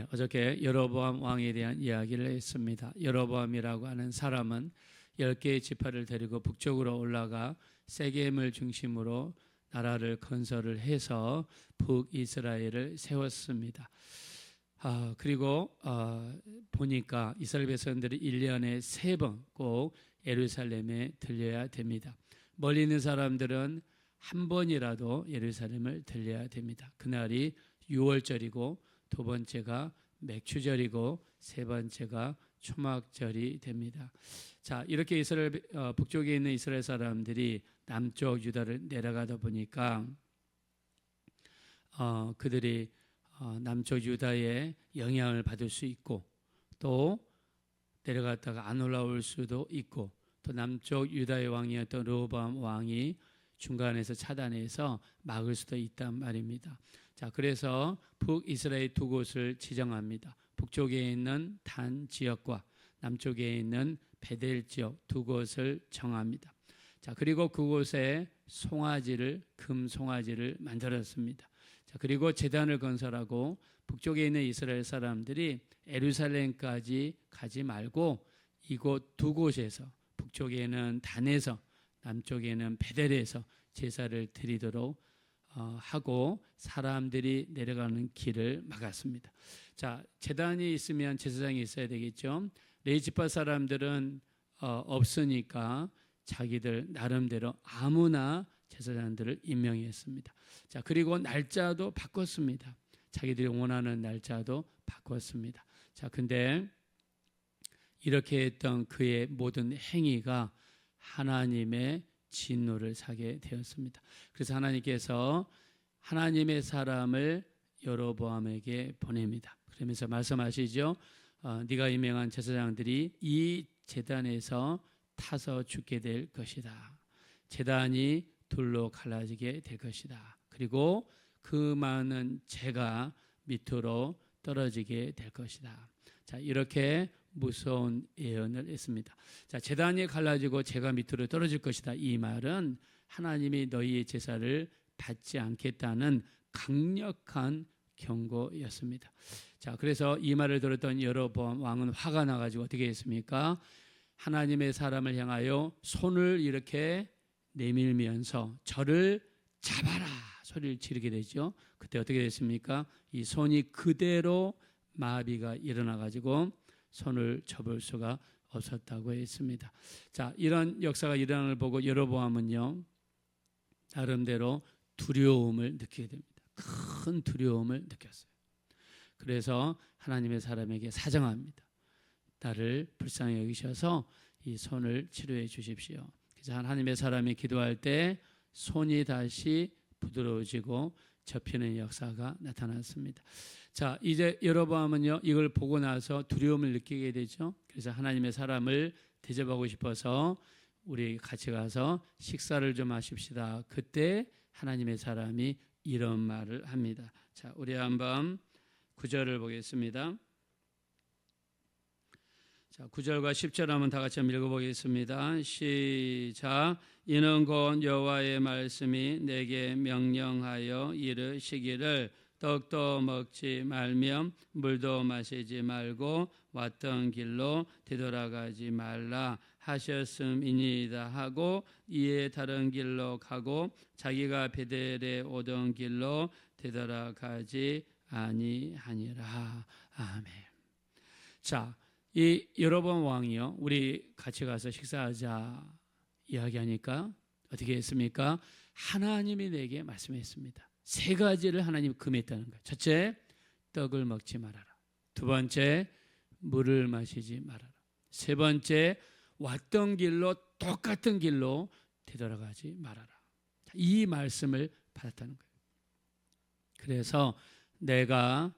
어저께 여로보암 왕에 대한 이야기를 했습니다. 여로보암이라고 하는 사람은 10개의 지파를 데리고 북쪽으로 올라가 세겜을 중심으로 나라를 건설을 해서 북이스라엘을 세웠습니다. 그리고 보니까 이스라엘 백성들이 1년에 3번 꼭 예루살렘에 들려야 됩니다. 멀리 있는 사람들은 한 번이라도 예루살렘을 들려야 됩니다. 그날이 6월절이고 두 번째가 맥추절이고 세 번째가 초막절이 됩니다. 자, 이렇게 이스라엘 북쪽에 있는 이스라엘 사람들이 남쪽 유다를 내려가다 보니까 그들이 남쪽 유다의 영향을 받을 수 있고 또 내려갔다가 안 올라올 수도 있고 또 남쪽 유다의 왕이었던 르호보암 왕이 중간에서 차단해서 막을 수도 있단 말입니다. 자, 그래서 북이스라엘 두 곳을 지정합니다. 북쪽에 있는 단 지역과 남쪽에 있는 베델 지역 두 곳을 정합니다. 자, 그리고 그곳에 금 송아지를 만들었습니다. 자, 그리고 제단을 건설하고 북쪽에 있는 이스라엘 사람들이 예루살렘까지 가지 말고 이곳 두 곳에서 북쪽에는 단에서 남쪽에는 베델에서 제사를 드리도록 하고 사람들이 내려가는 길을 막았습니다. 자, 제단이 있으면 제사장이 있어야 되겠죠. 레위지파 사람들은 없으니까 자기들 나름대로 아무나 제사장들을 임명했습니다. 자, 그리고 날짜도 바꿨습니다. 자기들이 원하는 날짜도 바꿨습니다. 자, 근데 이렇게 했던 그의 모든 행위가 하나님의 진노를 사게 되었습니다. 그래서 하나님께서 하나님의 사람을 여로보암에게 보냅니다. 그러면서 말씀하시죠. 네가 임명한 제사장들이 이 제단에서 타서 죽게 될 것이다. 제단이 둘로 갈라지게 될 것이다. 그리고 그 많은 재가 밑으로 떨어지게 될 것이다. 자, 이렇게 무서운 예언을 했습니다. 자, 제단이 갈라지고 재가 밑으로 떨어질 것이다. 이 말은 하나님이 너희의 제사를 받지 않겠다는 강력한 경고였습니다. 자, 그래서 이 말을 들었던 여로보암 왕은 화가 나가지고 어떻게 했습니까? 하나님의 사람을 향하여 손을 이렇게 내밀면서 저를 잡아라 소리를 지르게 되죠. 그때 어떻게 됐습니까? 이 손이 그대로 마비가 일어나가지고 손을 접을 수가 없었다고 했습니다. 자, 이런 역사가 일어나는 걸 보고 여로보암은요, 나름대로 두려움을 느끼게 됩니다. 큰 두려움을 느꼈어요. 그래서 하나님의 사람에게 사정합니다. 나를 불쌍히 여기셔서 이 손을 치료해 주십시오. 그래서 하나님의 사람이 기도할 때 손이 다시 부드러워지고 접히는 역사가 나타났습니다. 자, 이제 여로보암은요, 이걸 보고 나서 두려움을 느끼게 되죠. 그래서 하나님의 사람을 대접하고 싶어서 우리 같이 가서 식사를 좀 하십시다. 그때 하나님의 사람이 이런 말을 합니다. 자, 우리 한번 9절을 보겠습니다. 자, 9절과 10절 한번 다 같이 한번 읽어보겠습니다. 시작. 이는 곧 여호와의 말씀이 내게 명령하여 이르시기를 떡도 먹지 말며 물도 마시지 말고 왔던 길로 되돌아가지 말라 하셨음이니이다 하고 이에 다른 길로 가고 자기가 베델에 오던 길로 되돌아가지 아니하니라. 아멘. 자, 이 여로보암 왕이요, 우리 같이 가서 식사하자 이야기하니까 어떻게 했습니까? 하나님이 내게 말씀했습니다. 3가지를 하나님이 금했다는 거예요. 첫째, 떡을 먹지 말아라. 두 번째, 물을 마시지 말아라. 세 번째, 왔던 길로 똑같은 길로 되돌아가지 말아라. 이 말씀을 받았다는 거예요. 그래서 내가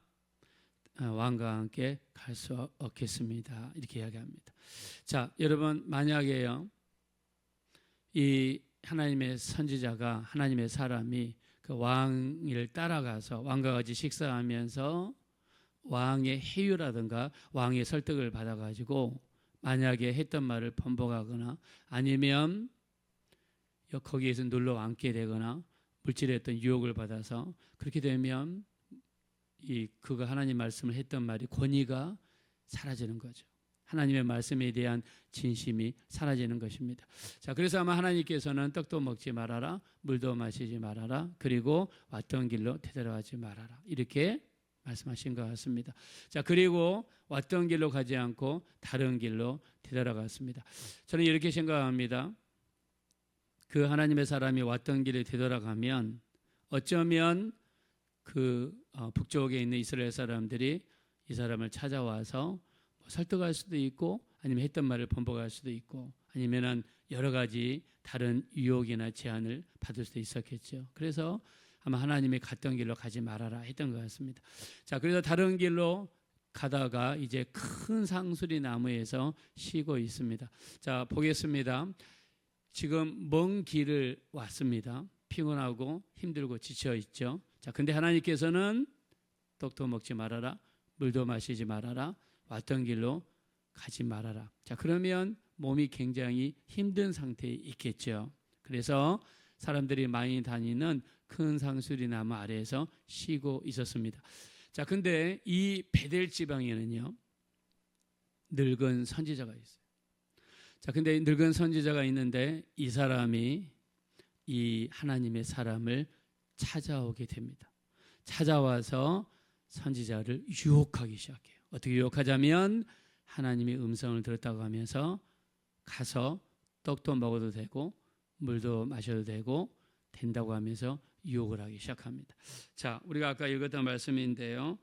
왕과 함께 갈 수 없겠습니다. 이렇게 이야기합니다. 자, 여러분, 만약에요, 이 하나님의 선지자가, 하나님의 사람이 그 왕을 따라가서 왕과 같이 식사하면서 왕의 해유라든가 왕의 설득을 받아가지고 만약에 했던 말을 번복하거나 아니면 거기에서 눌러 앉게 되거나 물질의 어떤 유혹을 받아서 그렇게 되면 그가 하나님 말씀을 했던 말이 권위가 사라지는 거죠. 하나님의 말씀에 대한 진심이 사라지는 것입니다. 자, 그래서 아마 하나님께서는 떡도 먹지 말아라, 물도 마시지 말아라, 그리고 왔던 길로 되돌아가지 말아라, 이렇게 말씀하신 것 같습니다. 자, 그리고 왔던 길로 가지 않고 다른 길로 되돌아갔습니다. 저는 이렇게 생각합니다. 그 하나님의 사람이 왔던 길에 되돌아가면 어쩌면 그 북쪽에 있는 이스라엘 사람들이 이 사람을 찾아와서 설득할 수도 있고, 아니면 했던 말을 번복할 수도 있고, 아니면은 여러 가지 다른 유혹이나 제한을 받을 수도 있었겠죠. 그래서 아마 하나님이 갔던 길로 가지 말아라 했던 것 같습니다. 자, 그래서 다른 길로 가다가 이제 큰 상수리 나무에서 쉬고 있습니다. 자, 보겠습니다. 지금 먼 길을 왔습니다. 피곤하고 힘들고 지쳐 있죠. 자, 근데 하나님께서는 떡도 먹지 말아라, 물도 마시지 말아라, 왔던 길로 가지 말아라. 자, 그러면 몸이 굉장히 힘든 상태에 있겠죠. 그래서 사람들이 많이 다니는 큰 상수리 나무 아래에서 쉬고 있었습니다. 자, 근데 이 베델 지방에는요, 늙은 선지자가 있어요. 자, 근데 늙은 선지자가 있는데 이 사람이 이 하나님의 사람을 찾아오게 됩니다. 찾아와서 선지자를 유혹하기 시작해요. 어떻게 유혹하자면 하나님의 음성을 들었다고 하면서 가서 떡도 먹어도 되고 물도 마셔도 되고 된다고 하면서 유혹을 하기 시작합니다. 자, 우리가 아까 읽었던 말씀인데요.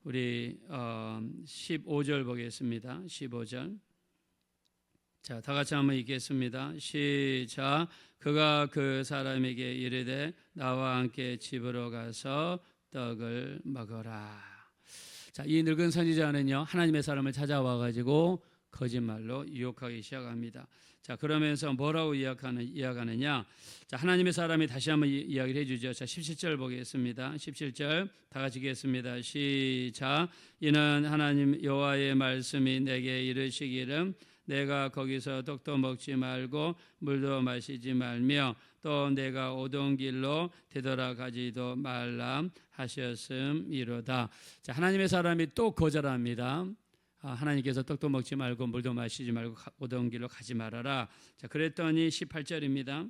우리 15절 보겠습니다. 15절. 자, 다 같이 한번 읽겠습니다. 시작. 그가 그 사람에게 이르되 나와 함께 집으로 가서 떡을 먹어라. 자, 이 늙은 선지자는요, 하나님의 사람을 찾아와 가지고 거짓말로 유혹하기 시작합니다. 자, 그러면서 뭐라고 이야기하느냐? 자, 하나님의 사람이 다시 한번 이야기를 해주죠. 자, 17절 보겠습니다. 17절 다 같이 읽겠습니다. 시작. 이는 하나님 여호와의 말씀이 내게 이르시기를 내가 거기서 떡도 먹지 말고 물도 마시지 말며 또 내가 오던 길로 되돌아가지도 말라 하셨음이로다. 자, 하나님의 사람이 또 거절합니다. 하나님께서 떡도 먹지 말고 물도 마시지 말고 오던 길로 가지 말아라. 자, 그랬더니 18절입니다.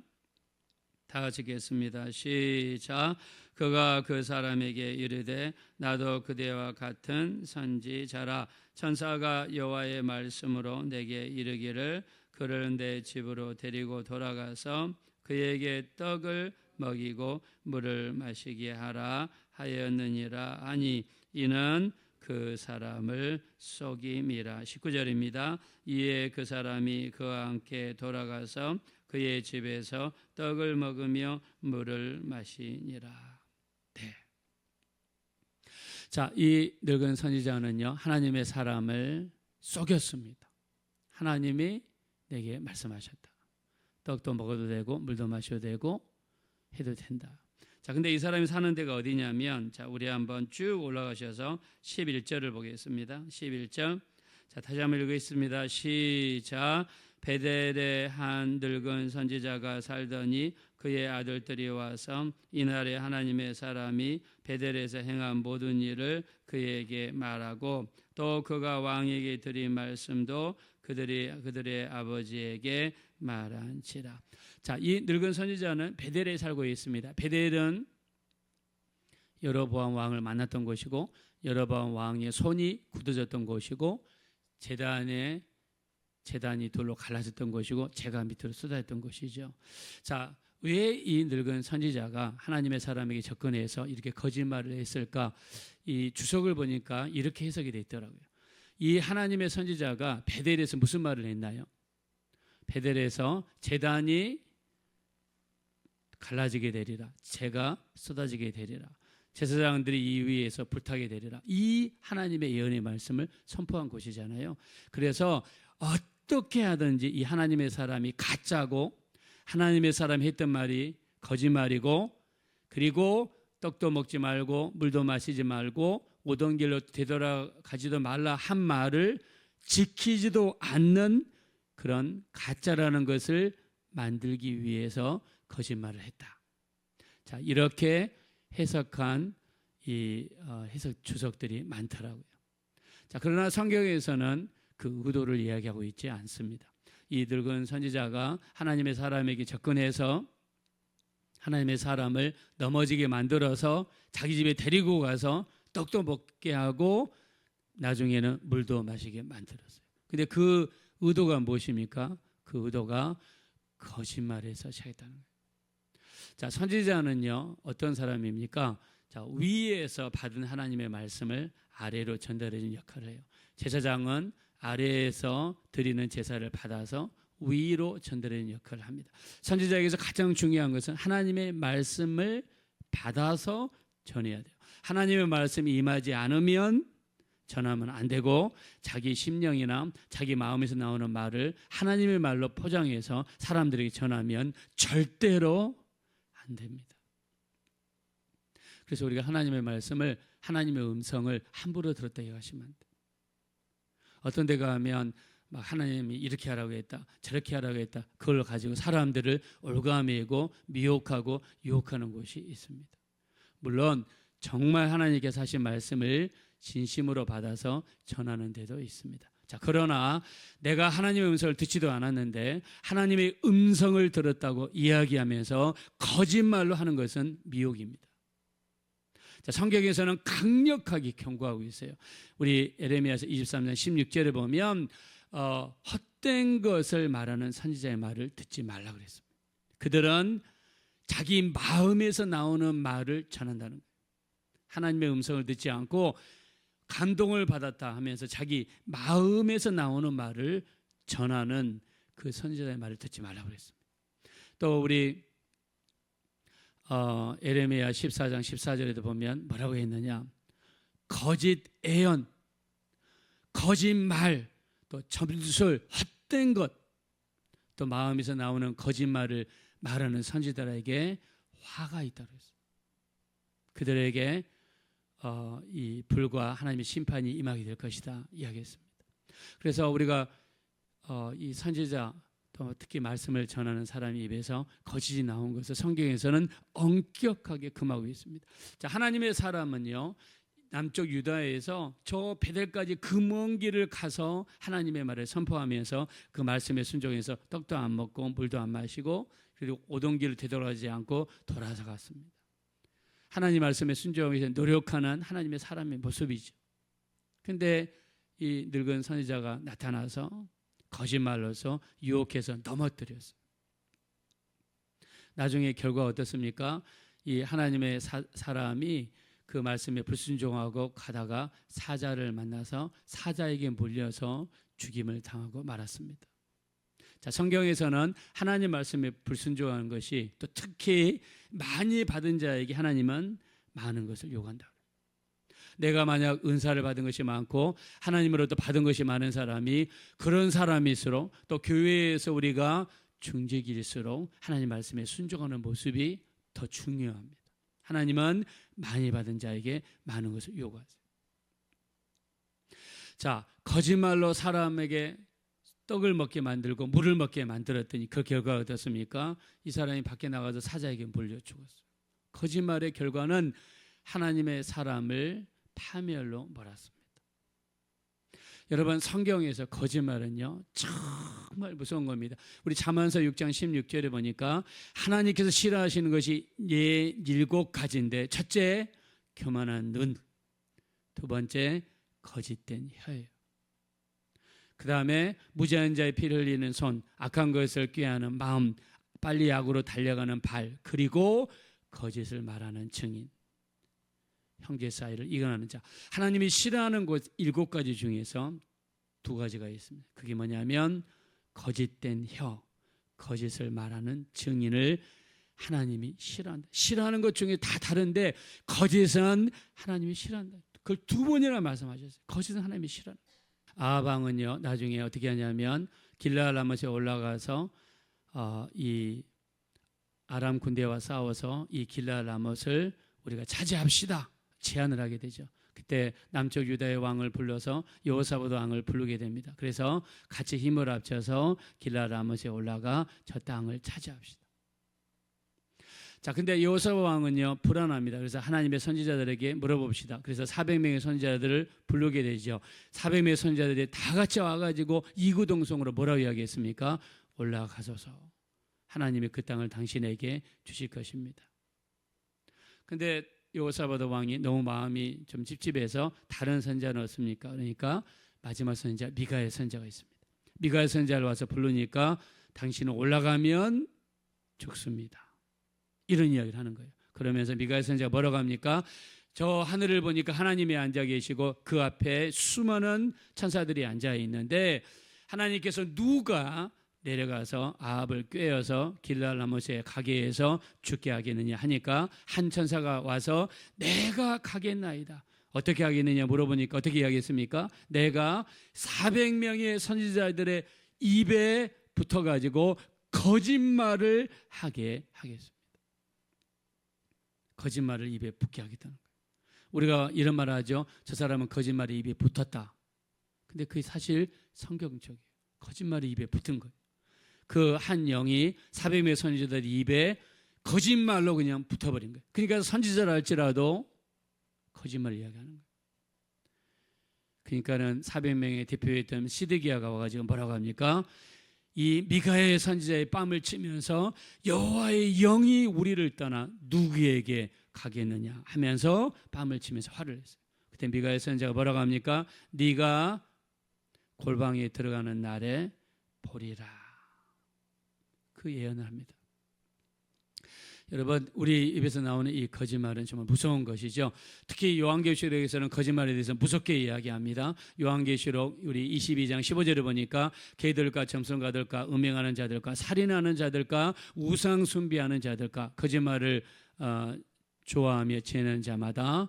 다 같이 읽겠습니다. 시작. 그가 그 사람에게 이르되 나도 그대와 같은 선지자라. 천사가 여호와의 말씀으로 내게 이르기를 그를 내 집으로 데리고 돌아가서 그에게 떡을 먹이고 물을 마시게 하라 하였느니라 하니 이는 그 사람을 속임이라. 19절입니다. 이에 그 사람이 그와 함께 돌아가서 그의 집에서 떡을 먹으며 물을 마시니라. 네. 자, 이 늙은 선지자는요, 하나님의 사람을 속였습니다. 하나님이 내게 말씀하셨다. 떡도 먹어도 되고 물도 마셔도 되고 해도 된다. 자, 근데 이 사람이 사는 데가 어디냐면, 자, 우리 한번 쭉 올라가셔서 11절을 보겠습니다. 11절. 자, 다시 한번 읽겠습니다. 시작. 베델에 한 늙은 선지자가 살더니 그의 아들들이 와서 이날에 하나님의 사람이 베델에서 행한 모든 일을 그에게 말하고 또 그가 왕에게 드린 말씀도 그들의 아버지에게 말한지라. 자, 이 늙은 선지자는 베델에 살고 있습니다. 베델은 여로보암 왕을 만났던 곳이고 여로보암 왕의 손이 굳어졌던 곳이고 제단이 돌로 갈라졌던 곳이고 재가 밑으로 쏟아졌던 곳이죠. 자, 왜 이 늙은 선지자가 하나님의 사람에게 접근해서 이렇게 거짓말을 했을까? 이 주석을 보니까 이렇게 해석이 되어 있더라고요. 이 하나님의 선지자가 베델에서 무슨 말을 했나요? 베델에서 제단이 갈라지게 되리라, 재가 쏟아지게 되리라, 제사장들이 이 위에서 불타게 되리라, 이 하나님의 예언의 말씀을 선포한 곳이잖아요. 그래서 어떻게 하든지 이 하나님의 사람이 가짜고 하나님의 사람이 했던 말이 거짓말이고 그리고 떡도 먹지 말고 물도 마시지 말고 오던 길로 되돌아가지도 말라 한 말을 지키지도 않는 그런 가짜라는 것을 만들기 위해서 거짓말을 했다. 자, 이렇게 해석한 이 해석 주석들이 많더라고요. 자, 그러나 성경에서는 그 의도를 이야기하고 있지 않습니다. 이 늙은 선지자가 하나님의 사람에게 접근해서 하나님의 사람을 넘어지게 만들어서 자기 집에 데리고 가서 떡도 먹게 하고 나중에는 물도 마시게 만들었어요. 근데 그 의도가 무엇입니까? 그 의도가 거짓말에서 시작했다는 거예요. 자, 선지자는요, 어떤 사람입니까? 자, 위에서 받은 하나님의 말씀을 아래로 전달해 주는 역할을 해요. 제사장은 아래에서 드리는 제사를 받아서 위로 전달해 주는 역할을 합니다. 선지자에게서 가장 중요한 것은 하나님의 말씀을 받아서 전해야 돼요. 하나님의 말씀이 임하지 않으면 전하면 안 되고, 자기 심령이나 자기 마음에서 나오는 말을 하나님의 말로 포장해서 사람들에게 전하면 절대로 안 됩니다. 그래서 우리가 하나님의 말씀을, 하나님의 음성을 함부로 들었다 이야기하시면 안 돼요. 어떤 데 가면 막 하나님이 이렇게 하라고 했다, 저렇게 하라고 했다, 그걸 가지고 사람들을 올가매고 미혹하고 유혹하는 곳이 있습니다. 물론 정말 하나님께서 하신 말씀을 진심으로 받아서 전하는 데도 있습니다. 자, 그러나 내가 하나님의 음성을 듣지도 않았는데 하나님의 음성을 들었다고 이야기하면서 거짓말로 하는 것은 미혹입니다. 자, 성경에서는 강력하게 경고하고 있어요. 우리 에레미야서 23장 16절에 보면 헛된 것을 말하는 선지자의 말을 듣지 말라 그랬습니다. 그들은 자기 마음에서 나오는 말을 전한다는 거예요. 하나님의 음성을 듣지 않고 감동을 받았다 하면서 자기 마음에서 나오는 말을 전하는 그 선지자의 말을 듣지 말라고 그랬습니다. 또 우리 에레미야 14장 14절에도 보면 뭐라고 했느냐, 거짓 애언, 거짓말, 또 점술, 헛된 것, 또 마음에서 나오는 거짓말을 말하는 선지자들에게 화가 있다고 했습니다. 그들에게 이 불과 하나님의 심판이 임하게 될 것이다 이야기했습니다. 그래서 우리가 이 선지자, 또 특히 말씀을 전하는 사람의 입에서 거짓이 나온 것을 성경에서는 엄격하게 금하고 있습니다. 자, 하나님의 사람은요, 남쪽 유다에서 저 베델까지 그 먼 길을 가서 하나님의 말을 선포하면서 그 말씀에 순종해서 떡도 안 먹고 물도 안 마시고, 그리고 오던 길을 되돌아가지 않고 돌아서 갔습니다. 하나님 말씀에 순종하기 위해서 노력하는 하나님의 사람의 모습이죠. 그런데 이 늙은 선지자가 나타나서 거짓말로서 유혹해서 넘어뜨렸어요. 나중에 결과가 어떻습니까? 이 하나님의 사람이 그 말씀에 불순종하고 가다가 사자를 만나서 사자에게 물려서 죽임을 당하고 말았습니다. 자, 성경에서는 하나님 말씀에 불순종하는 것이, 또 특히 많이 받은 자에게 하나님은 많은 것을 요구한다. 내가 만약 은사를 받은 것이 많고 하나님으로부터 받은 것이 많은 사람이, 그런 사람일수록, 또 교회에서 우리가 중직일수록 하나님 말씀에 순종하는 모습이 더 중요합니다. 하나님은 많이 받은 자에게 많은 것을 요구하세요. 자, 거짓말로 사람에게 떡을 먹게 만들고 물을 먹게 만들었더니 그 결과가 어떻습니까? 이 사람이 밖에 나가서 사자에게 물려 죽었어요. 거짓말의 결과는 하나님의 사람을 파멸로 몰았습니다. 여러분, 성경에서 거짓말은요 정말 무서운 겁니다. 우리 잠언서 6장 16절에 보니까 하나님께서 싫어하시는 것이 7가지인데, 첫째 교만한 눈, 두 번째 거짓된 혀예요. 그 다음에 무죄한 자의 피를 흘리는 손, 악한 것을 꾀하는 마음, 빨리 악으로 달려가는 발, 그리고 거짓을 말하는 증인, 형제 사이를 이간하는 자. 하나님이 싫어하는 것 7가지 중에서 2가지가 있습니다. 그게 뭐냐면 거짓된 혀, 거짓을 말하는 증인을 하나님이 싫어한다. 싫어하는 것 중에 다 다른데 거짓은 하나님이 싫어한다. 그걸 2번이나 말씀하셨어요. 거짓은 하나님이 싫어한다. 아방은요 나중에 어떻게 하냐면 길르앗 라못에 올라가서 이 아람 군대와 싸워서 이 길르앗 라못을 우리가 차지합시다 제안을 하게 되죠. 그때 남쪽 유다의 왕을 불러서 여호사밧 왕을 부르게 됩니다. 그래서 같이 힘을 합쳐서 길르앗 라못에 올라가 저 땅을 차지합시다. 자, 근데 여호사밧 왕은요 불안합니다. 그래서 하나님의 선지자들에게 물어봅시다. 그래서 400명의 선지자들을 부르게 되죠. 400명의 선지자들이 다 같이 와가지고 이구동성으로 뭐라고 이야기했습니까? 올라가소서. 하나님이 그 땅을 당신에게 주실 것입니다. 근데 여호사밧 왕이 너무 마음이 좀 찝찝해서 다른 선지자는 없습니까? 그러니까 마지막 선지자 미가의 선지자가 있습니다. 미가의 선지자를 와서 부르니까 당신은 올라가면 죽습니다. 이런 이야기를 하는 거예요. 그러면서 미가의 선지자가 뭐라고 합니까? 저 하늘을 보니까 하나님이 앉아 계시고 그 앞에 수많은 천사들이 앉아 있는데 하나님께서 누가 내려가서 아합을 꿰어서 길랄 라모스에 가게 해서 죽게 하겠느냐 하니까 한 천사가 와서 내가 가겠나이다. 어떻게 하겠느냐 물어보니까 어떻게 이야기했습니까? 내가 400명의 선지자들의 입에 붙어가지고 거짓말을 하게 하겠습니다. 거짓말을 입에 붙게 하겠다는 거예요. 우리가 이런 말을 하죠. 저 사람은 거짓말이 입에 붙었다. 근데 그게 사실 성경적이에요. 거짓말이 입에 붙은 거예요. 그 한 영이 400명의 선지자들 입에 거짓말로 그냥 붙어버린 거예요. 그러니까 선지자라 할지라도 거짓말을 이야기하는 거예요. 그러니까는 400명의 대표였던 시드기야가 와가지고 뭐라고 합니까? 이 미가의 선지자의 뺨을 치면서 여호와의 영이 우리를 떠나 누구에게 가겠느냐 하면서 뺨을 치면서 화를 냈어요. 그때 미가의 선지자가 뭐라고 합니까? 네가 골방에 들어가는 날에 보리라. 그 예언을 합니다. 여러분, 우리 입에서 나오는 이 거짓말은 정말 무서운 것이죠. 특히 요한계시록에서는 거짓말에 대해서 무섭게 이야기합니다. 요한계시록 우리 22장 15절을 보니까 개들과 점성가들과 음행하는 자들과 살인하는 자들과 우상 숭배하는 자들과 거짓말을 좋아하며 지내는 자마다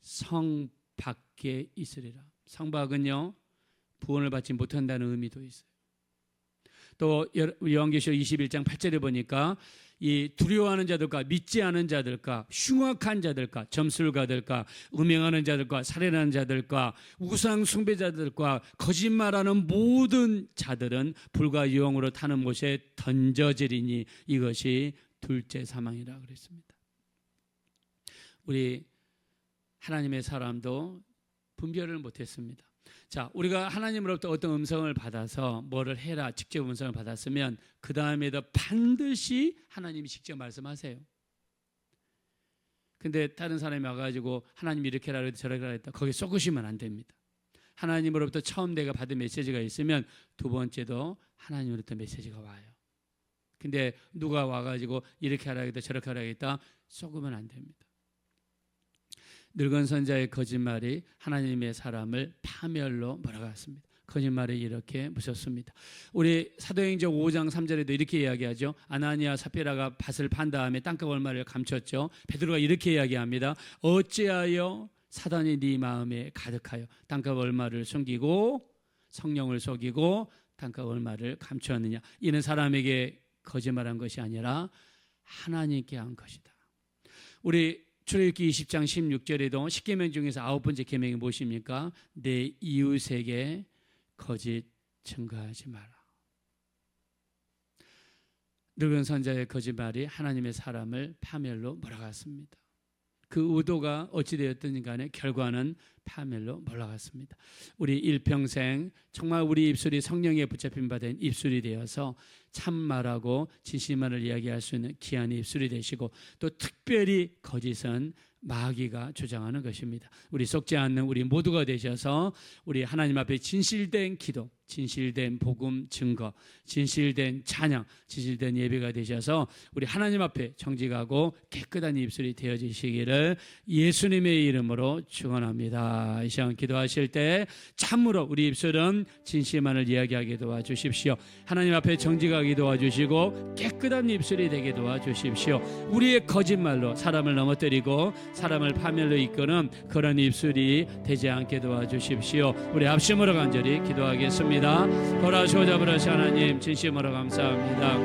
성 밖에 있으리라. 성 밖은요 구원을 받지 못한다는 의미도 있어요. 또 요한계시록 21장 8절에 보니까 이 두려워하는 자들과 믿지 않은 자들과 흉악한 자들과 점술가들과 음행하는 자들과 살인하는 자들과 우상 숭배자들과 거짓말하는 모든 자들은 불과 유황으로 타는 못에 던져지리니 이것이 둘째 사망이라 그랬습니다. 우리 하나님의 사람도 분별을 못했습니다. 자, 우리가 하나님으로부터 어떤 음성을 받아서 뭐를 해라 직접 음성을 받았으면 그 다음에도 반드시 하나님이 직접 말씀하세요. 근데 다른 사람이 와가지고 하나님이 이렇게 하라 그랬다 저렇게 하라 그랬다 거기에 쏘으시면 안 됩니다. 하나님으로부터 처음 내가 받은 메시지가 있으면 두 번째도 하나님으로부터 메시지가 와요. 근데 누가 와가지고 이렇게 하라 그랬다 저렇게 하라 그랬다 쏘으면 안 됩니다. 늙은 선자의 거짓말이 하나님의 사람을 파멸로 몰아갔습니다. 거짓말이 이렇게 무섭습니다. 우리 사도행전 5장 3절에도 이렇게 이야기하죠. 아나니아 삽비라가 밭을 판 다음에 땅값 얼마를 감췄죠. 베드로가 이렇게 이야기합니다. 어찌하여 사단이 네 마음에 가득하여 땅값 얼마를 숨기고 성령을 속이고 땅값 얼마를 감추었느냐. 이는 사람에게 거짓말한 것이 아니라 하나님께 한 것이다. 우리 출애굽기 20장 16절에도 10계명 중에서 9번째 계명이 무엇입니까? 내 이웃에게 거짓 증거하지 마라. 늙은 선자의 거짓말이 하나님의 사람을 파멸로 몰아갔습니다. 그 의도가 어찌되었든 간에 결과는 파멸로 몰아갔습니다. 우리 일평생 정말 우리 입술이 성령에 붙잡힌 바 된 입술이 되어서 참말하고 진실만을 이야기할 수 있는 귀한 입술이 되시고 또 특별히 거짓은 마귀가 주장하는 것입니다. 우리 속지 않는 우리 모두가 되셔서 우리 하나님 앞에 진실된 기도, 진실된 복음 증거, 진실된 찬양, 진실된 예배가 되셔서 우리 하나님 앞에 정직하고 깨끗한 입술이 되어지시기를 예수님의 이름으로 축원합니다. 이 시간 기도하실 때 참으로 우리 입술은 진실만을 이야기하게 도와주십시오. 하나님 앞에 정직하게 도와주시고 깨끗한 입술이 되게 도와주십시오. 우리의 거짓말로 사람을 넘어뜨리고 사람을 파멸로 이끄는 그런 입술이 되지 않게 도와주십시오. 우리 합심으로 간절히 기도하겠습니다. 돌아오시고자 부르신 하나님 진심으로 감사합니다.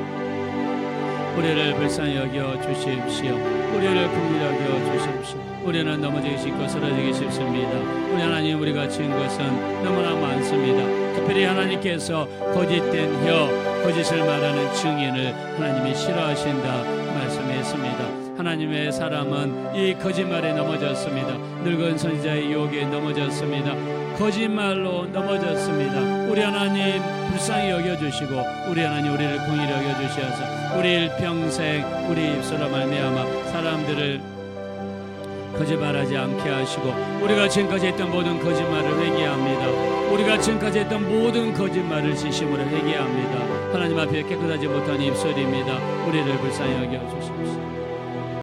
우리를 불쌍히 여겨 주십시오. 우리를 긍휼히 여겨 주십시오. 우리는 넘어지기 쉽고 쓰러지기 쉽습니다. 우리 하나님 우리가 지은 것은 너무나 많습니다. 특별히 하나님께서 거짓된 혀, 거짓을 말하는 증인을 하나님이 싫어하신다 말씀했습니다. 하나님의 사람은 이 거짓말에 넘어졌습니다. 늙은 선지자의 유혹에 넘어졌습니다. 거짓말로 넘어졌습니다. 우리 하나님 불쌍히 여겨주시고 우리 하나님 우리를 긍휼히 여겨주셔서 우리 일평생 우리 입술로 말미암아 사람들을 거짓말하지 않게 하시고 우리가 지금까지 했던 모든 거짓말을 회개합니다. 우리가 지금까지 했던 모든 거짓말을 진심으로 회개합니다. 하나님 앞에 깨끗하지 못한 입술입니다. 우리를 불쌍히 여겨주십시오.